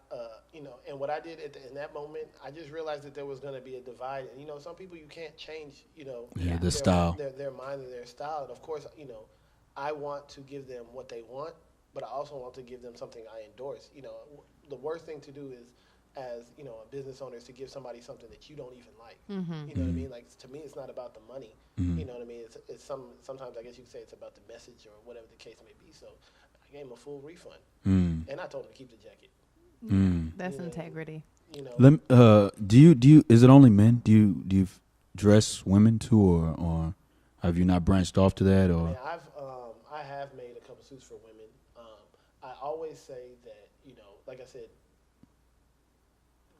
and what I did in that moment, I just realized that there was going to be a divide. And, some people you can't change, their style. Their mind and their style. And, of course, I want to give them what they want, but I also want to give them something I endorse. The worst thing to do is, as, a business owner, is to give somebody something that you don't even like. Mm-hmm. You know what I mean? Like, to me, it's not about the money. Mm-hmm. You know what I mean? Sometimes I guess you could say it's about the message or whatever the case may be. So I gave him a full refund. Mm. And I told him to keep the jacket. That's integrity. Do you? Is it only men? Do you dress women too, or have you not branched off to that? Or I have made a couple suits for women. I always say that like I said,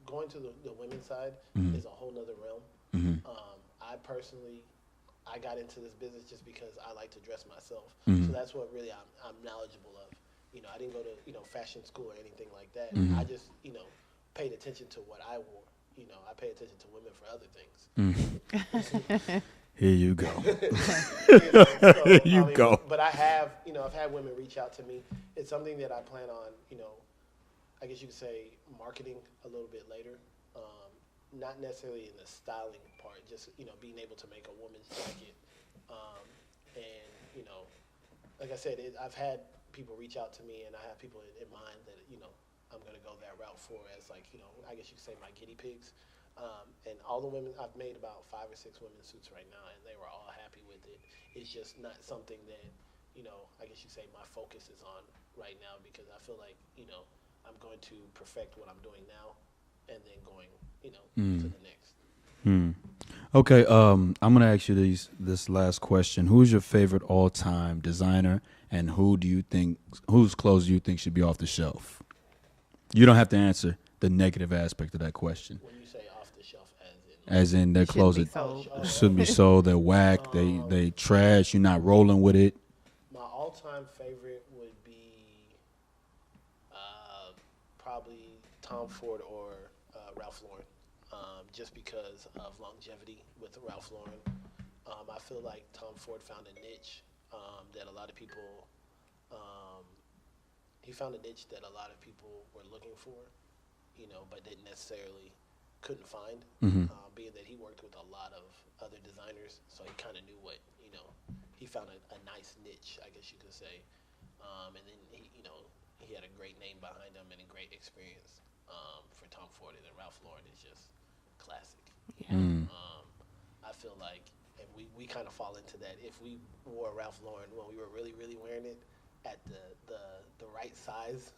going to the women's side is a whole nother realm. Mm-hmm. I personally, I got into this business just because I like to dress myself. Mm-hmm. So that's what really I'm knowledgeable of. I didn't go to fashion school or anything like that. Mm-hmm. I just paid attention to what I wore. I pay attention to women for other things. Here you go. Go. But I have, I've had women reach out to me. It's something that I plan on, I guess you could say marketing a little bit later. Not necessarily in the styling part, just, being able to make a woman's jacket. And, like I said, I've had people reach out to me, and I have people in mind that, I'm going to go that route for as, like, I guess you could say my guinea pigs. And all the women, I've made about 5 or 6 women's suits right now, and they were all happy with it. It's just not something that, I guess you say my focus is on right now, because I feel like, I'm going to perfect what I'm doing now and then going, to the next. Okay, I'm going to ask you this last question. Who's your favorite all-time designer, and whose clothes do you think should be off the shelf? You don't have to answer the negative aspect of that question. When you say off the shelf, as in their clothes shouldn't be sold, they're whack, they trash, you're not rolling with it. My all-time favorite would be probably Tom Ford or Ralph Lauren, just because of longevity with Ralph Lauren. I feel like Tom Ford found a niche that a lot of people were looking for, but didn't necessarily couldn't find, being that he worked with a lot of other designers, so he kind of knew what, he found a nice niche, I guess you could say, and then he had a great name behind him and a great experience for Tom Ford, and then Ralph Lauren is just classic. Yeah. I feel like, and we kind of fall into that. If we wore Ralph Lauren when we were really, really wearing it at the right size,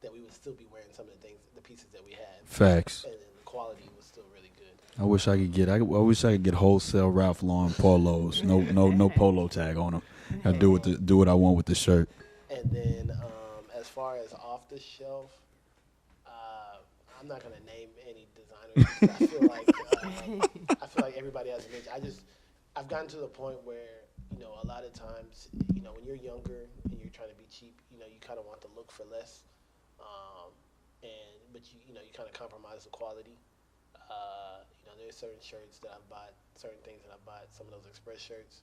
that we would still be wearing some of the pieces that we had. Facts. And the quality was still really good. I wish I could get wholesale Ralph Lauren polos. No polo tag on them. I do what I want with the shirt. And then as far as off the shelf, I'm not gonna name any designers. I feel like everybody has a niche. I've gotten to the point where a lot of times when you're younger and you're trying to be cheap, you kind of want to look for less, but you kind of compromise the quality. There's certain shirts that I've bought, certain things that I've bought, some of those express shirts.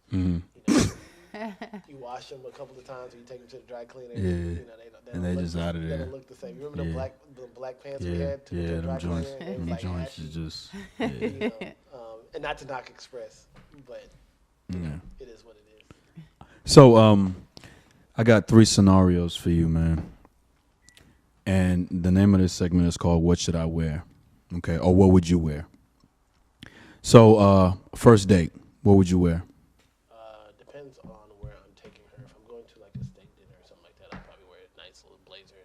you wash them a couple of times, or you take them to the dry cleaner. Yeah. You know, And they just out of They there. don't look the same. You remember the black pants we Yeah, had? To yeah, the dry them joints, cleaner? It was them like joints ashy, is just, you yeah. know, and not to knock Express, but Yeah. it is what it is. So, I got 3 scenarios for you, man. And the name of this segment is called "What Should I Wear?" Okay, or what would you wear? So, first date, what would you wear? Depends on where I'm taking her. If I'm going to like a steak dinner or something like that, I'll probably wear a nice little blazer,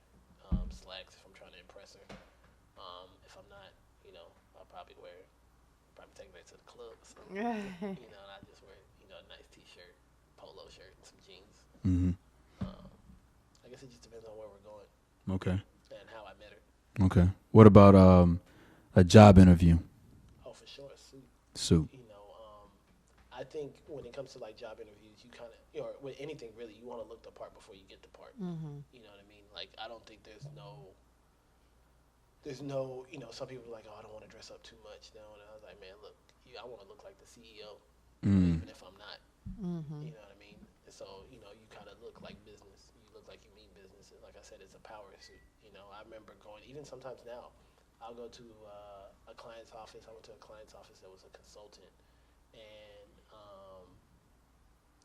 slacks if I'm trying to impress her. If I'm not, you know, I'll probably take her to the club or something. You know, and I just wear, you know, a nice t-shirt, polo shirt, and some jeans. Mm-hmm. I guess it just depends on where we're going Okay. and how I met her. Okay. What about a job interview? Oh, for sure, a suit. Suit. You know, I think when it comes to like job interviews, you kind of, you know, with anything really, you want to look the part before you get the part. Mm-hmm. You know what I mean? Like, I don't think there's no, you know, some people are like, oh, I don't want to dress up too much. No, and I was like, man, look, I want to look like the CEO, even if I'm not. Mm-hmm. You know what I mean? And so, you know, you kind of look like business. You look like you mean business. And like I said, it's a power suit. You know, I remember going, even sometimes now, I'll go to a client's office. I went to a client's office that was a consultant. And,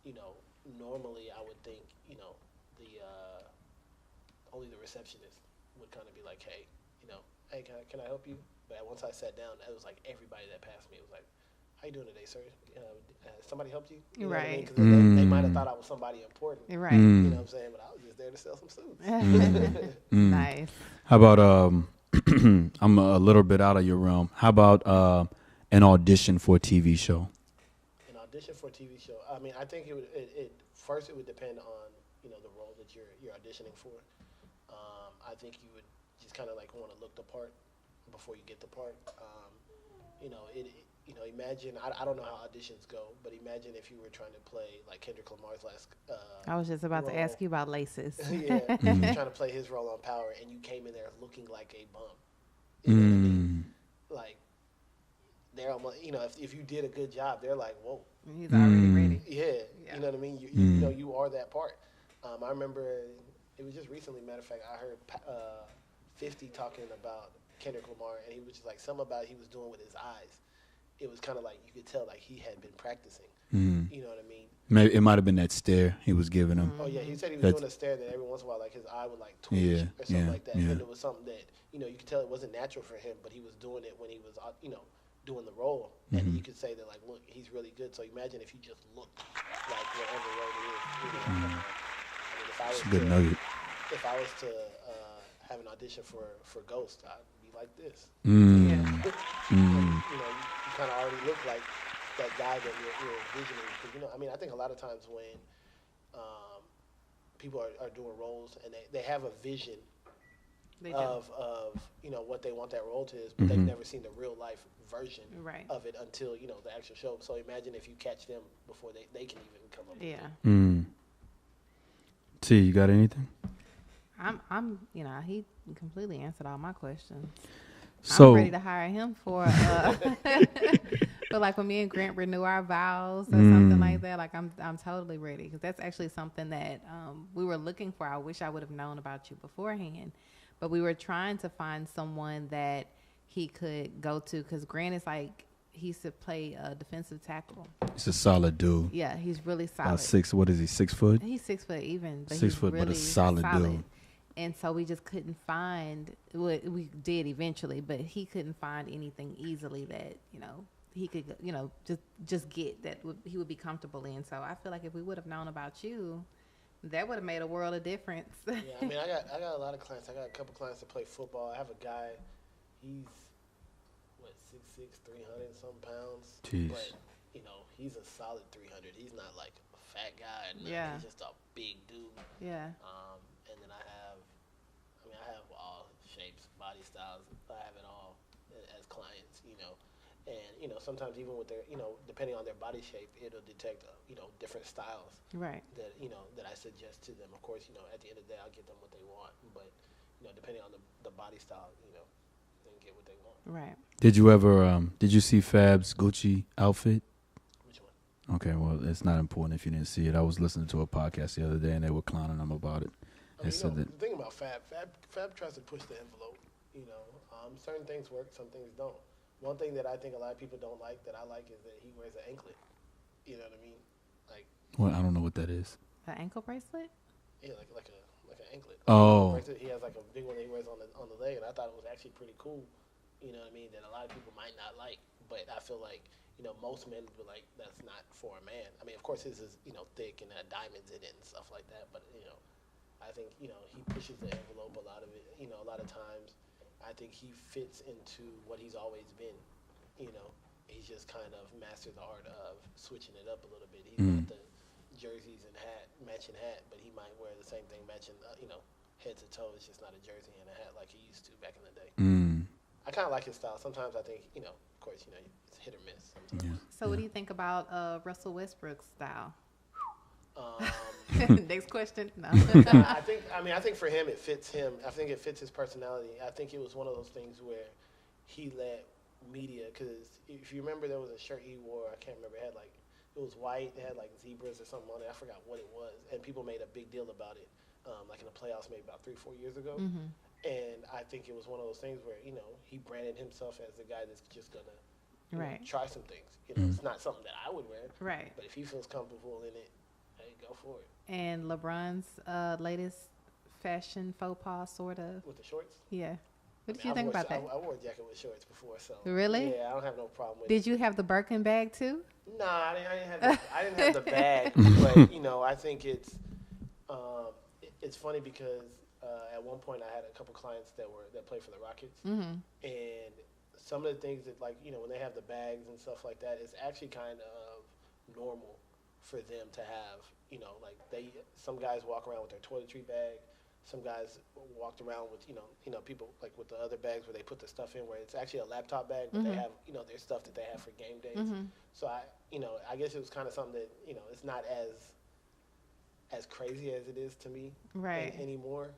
you know, normally I would think, you know, only the receptionist would kind of be like, hey, you know, hey, can I help you? But once I sat down, it was like everybody that passed me was like, how you doing today, sir? Somebody helped you? You know what I mean? 'Cause they might have thought I was somebody important. Right. You know what I'm saying? But I was just there to sell some suits. Nice. How about I'm a little bit out of your realm. How about an audition for a TV show? An audition for a TV show. I mean, I think first it would depend on, you know, the role that you're auditioning for. I think you would just kind of like want to look the part before you get the part. You know, you know, imagine, I don't know how auditions go, but imagine if you were trying to play like Kendrick Lamar's last I was just about role. to ask you about laces. Yeah, you're trying to play his role on Power, and you came in there looking like a bum. You know what I mean? Like, they're almost, you know, if you did a good job, they're like, whoa. He's already ready. Yeah, Yeah. you know what I mean? You know, you are that part. I remember, it was just recently, matter of fact, I heard 50 talking about Kendrick Lamar, and he was just like, something about he was doing with his eyes. It was kind of like, you could tell like he had been practicing. You know what I mean? Maybe it might have been that stare he was giving him. Oh yeah, he said he was doing a stare that every once in a while, like his eye would like twitch or something like that. And it was something that, you know, you could tell it wasn't natural for him, but he was doing it when he was, you know, doing the role. And you could say that like, look, he's really good. So imagine if you just looked like whatever role it is. You know? I mean, if I was Good nugget. If I was to have an audition for Ghost, I'd be like this. Yeah. You know, you kind of already look like that guy that you're envisioning. Because, you know, I mean, I think a lot of times when people are doing roles and they have a vision of you know, what they want that role to is, but they've never seen the real life version of it until, you know, the actual show. So imagine if you catch them before they can even come up with it. T, you got anything? I'm you know, he completely answered all my questions. So I'm ready to hire him for like when me and Grant renew our vows or something like that. Like I'm totally ready, because that's actually something that we were looking for. I wish I would have known about you beforehand, but we were trying to find someone that he could go to, because Grant is like, he used to play defensive tackle. he's a solid dude. Yeah, he's really solid. About 6. What is he? 6 foot? He's 6 foot even, but 6 he's foot, really but a solid dude. And so we just couldn't find what we did eventually, but he couldn't find anything easily that, you know, he could, you know, just get that he would be comfortable in. So I feel like if we would have known about you, that would have made a world of difference. Yeah, I mean, I got a lot of clients. I got a couple clients that play football. I have a guy, he's 6'6", 300 some pounds. Jeez. But, you know, he's a solid 300. He's not like a fat guy. Yeah. He's just a big dude. Yeah. And then I have all shapes, body styles. I have it all as clients, you know. And, you know, sometimes even with their, you know, depending on their body shape, it'll detect, you know, different styles. Right. That, you know, that I suggest to them. Of course, you know, at the end of the day, I'll get them what they want. But, you know, depending on the body style, you know, they can get what they want. Right. Did you ever did you see Fab's Gucci outfit? Which one? Okay, well, it's not important if you didn't see it. I was listening to a podcast the other day, and they were clowning him about it. They said that the thing about Fab tries to push the envelope. Certain things work, some things don't. One thing that I think a lot of people don't like that I like is that he wears an anklet. You know what I mean? Like. Well, I don't know what that is. An ankle bracelet? Yeah, like an anklet. Oh. He has like a big one that he wears on the leg, and I thought it was actually pretty cool. You know what I mean? That a lot of people might not like, but I feel like most men would be like, that's not for a man. I mean, of course his is thick and had diamonds in it and stuff like that, but I think he pushes the envelope a lot of it. A lot of times, I think he fits into what he's always been. He's just kind of mastered the art of switching it up a little bit. He's got the jerseys and matching hat, but he might wear the same thing matching, head to toe. It's just not a jersey and a hat like he used to back in the day. I kind of like his style. Sometimes I think, of course, it's hit or miss sometimes. Yeah. So what do you think about Russell Westbrook's style? Next question. No. I think for him, it fits him. I think it fits his personality. I think it was one of those things where he let media, because if you remember, there was a shirt he wore. I can't remember. It was white. It had like zebras or something on it. I forgot what it was. And people made a big deal about it, like in the playoffs maybe about 3-4 years ago. Mm-hmm. And I think it was one of those things where, he branded himself as the guy that's just going to try some things. It's not something that I would wear. Right. But if he feels comfortable in it, hey, go for it. And LeBron's latest fashion faux pas, sort of. With the shorts? Yeah. What did you think about that? I wore a jacket with shorts before, so. Really? Yeah, I don't have no problem with it. Did you have the Birkin bag, too? No, I didn't have the bag. But, I think it's funny because at one point I had a couple clients that play for the Rockets. Mm-hmm. And some of the things that, when they have the bags and stuff like that, it's actually kind of normal for them to have, some guys walk around with their toiletry bag. Some guys walked around with, people like with the other bags where they put the stuff in where it's actually a laptop bag, but they have, their stuff that they have for game days. Mm-hmm. So I guess it was kind of something that, it's not as crazy as it is to me anymore.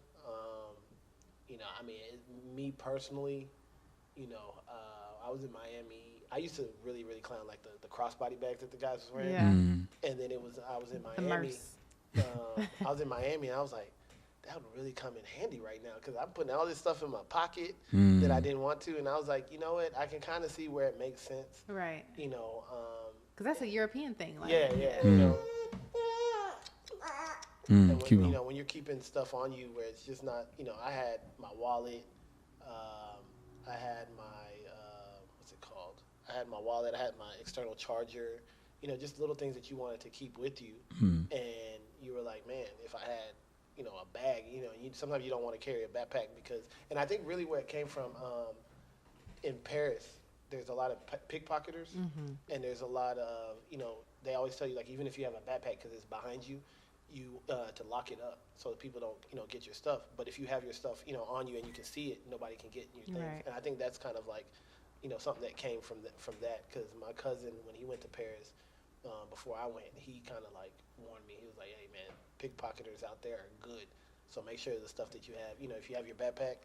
Me personally, I was in Miami. I used to really, really clown like the crossbody bags that the guys was wearing. Yeah. And then I was in Miami. I was in Miami and I was like, that would really come in handy right now because I'm putting all this stuff in my pocket that I didn't want to. And I was like, you know what? I can kind of see where it makes sense. Right. Because that's a European thing. Yeah. And when, when you're keeping stuff on you where it's just not, I had my wallet, I had my, what's it called? I had my wallet, I had my external charger, just little things that you wanted to keep with you. And you were like, man, if I had, a bag, sometimes you don't want to carry a backpack because, and I think really where it came from, in Paris, there's a lot of pickpocketers and there's a lot of, they always tell you, like, even if you have a backpack because it's behind you, to lock it up so that people don't, get your stuff. But if you have your stuff, on you and you can see it, nobody can get your things. Right. And I think that's kind of like, something that came from that. Because my cousin, when he went to Paris, before I went, he kind of like warned me. He was like, hey man, pickpocketers out there are good. So make sure the stuff that you have, if you have your backpack,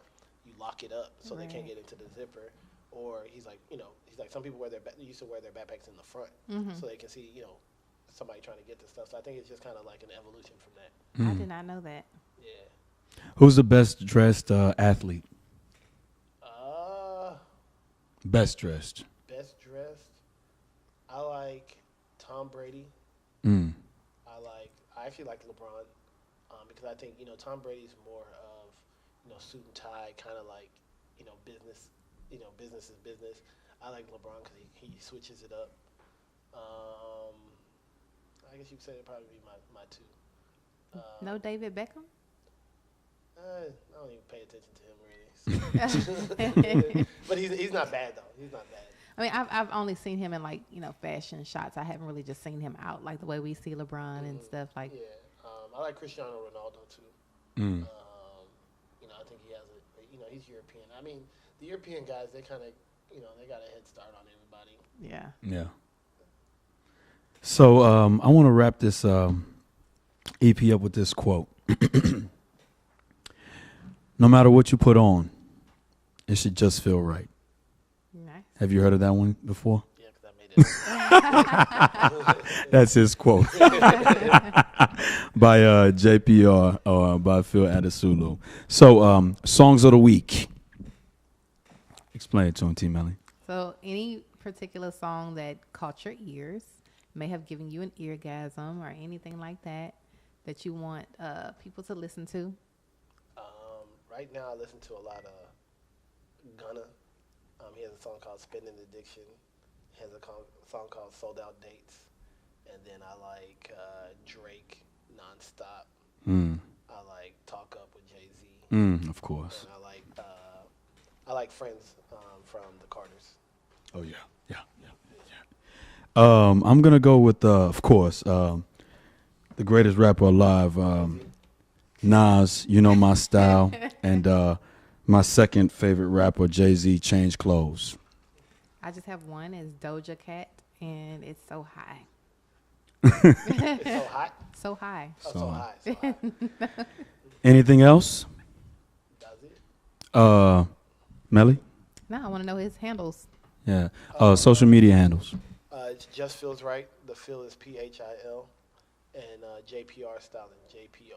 you lock it up so they can't get into the zipper. Or he's like, some people used to wear their backpacks in the front so they can see, somebody trying to get the stuff. So I think it's just kind of like an evolution from that. I did not know that. Yeah. Who's the best dressed athlete? Best dressed. Best dressed. I like Tom Brady. I actually like LeBron because I think Tom Brady's more of suit and tie, kind of like business. Business is business. I like LeBron because he switches it up. I guess you could say it'd probably be my two. No David Beckham? I don't even pay attention to him really. So. But he's not bad though. He's not bad. I mean, I've only seen him in like fashion shots. I haven't really just seen him out like the way we see LeBron and stuff like. Yeah, I like Cristiano Ronaldo too. I think he has he's European. I mean, the European guys they kind of they got a head start on everybody. Yeah. Yeah. So I want to wrap this EP up with this quote. No matter what you put on, it should just feel right. Nice. Have you heard of that one before? Yeah, because I made it. That's his quote. By JPR or by Phil Adesulu. So, songs of the week. Explain it to him, T. Melly. So any particular song that caught your ears, may have given you an eargasm or anything like that you want people to listen to? Right now, I listen to a lot of Gunna. He has a song called Spending Addiction. He has a song called Sold Out Dates. And then I like Drake, Nonstop. I like Talk Up with Jay-Z. Of course. And I like Friends from the Carters. Oh, yeah. I'm going to go with, of course, the greatest rapper alive, Nas, You Know My Style, and my second favorite rapper, Jay-Z, Change Clothes. I just have one. It's Doja Cat, and it's So High. It's so hot? So high. Oh, so high. So high. Anything else? Does it? Melly? No, I want to know his handles. Yeah. Social media handles. It just feels right. The Phil is PHIL. And JPRStyling, JPRStyling.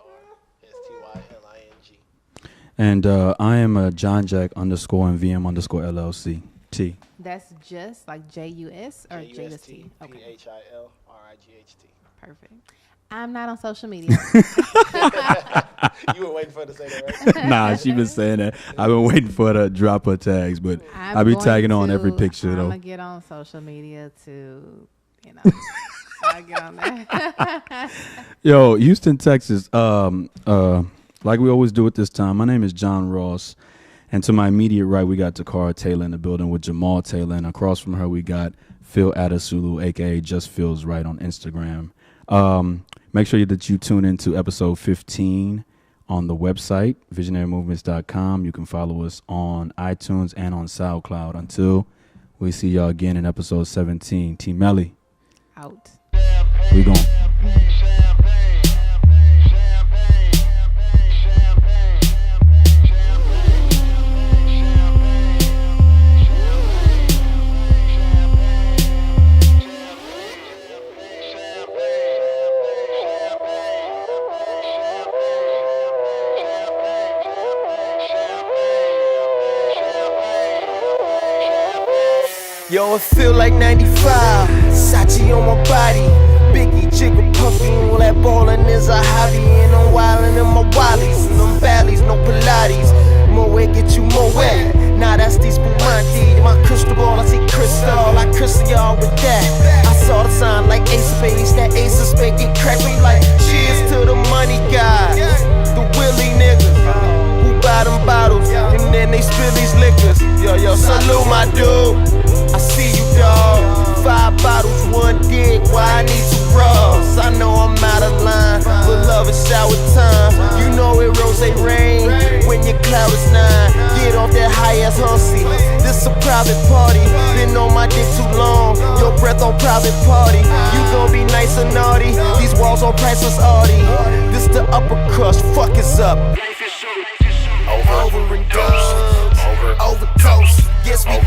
And I am John Jack _VM _LLC. T. That's just like JUS or JUST? Okay. PHILRIGHT. Perfect. I'm not on social media. You were waiting for her to say that, right? Nah, she been saying that. I've been waiting for her to drop her tags, but I'll be tagging on every picture, though. I'm going to get on social media to, I get on there. Yo, Houston, Texas, like we always do at this time, my name is John Ross, and to my immediate right, we got Takara Taylor in the building with Jamal Taylor, and across from her, we got Phil Adesulu, a.k.a. Just Feels Right on Instagram. Make sure that you tune into episode 15 on the website, visionarymovements.com. You can follow us on iTunes and on SoundCloud. Until we see y'all again in episode 17. T. Melly. Out. We gone. Yo, it feel like 95. Sachi on my body. Biggie, jigger, puffy. All that ballin' is a hobby. And I'm wildin' in my wallies. And them valleys, no Pilates. More wet, get you more wet. Nah, that's these Spumante. My crystal ball, I see crystal. I crystal y'all with that. I saw the sign like Ace of Spades. That Ace of Spades get cracked me like cheers to the money guys. The Willie niggas who buy them bottles. And then they spill these liquors. Yo, salute my dude. I see you, dawg. 5 bottles, 1 dick. Why I need 2 bras? I know I'm out of line, but love is shower time. You know it rose rain when your cloud is 9. Get off that high ass hussy. This a private party. Been on my dick too long. Your breath on private party. You gon' be nice or naughty. These walls on priceless Audi. This the upper crust. Fuck is up. Over and done. Overdose. Yes, we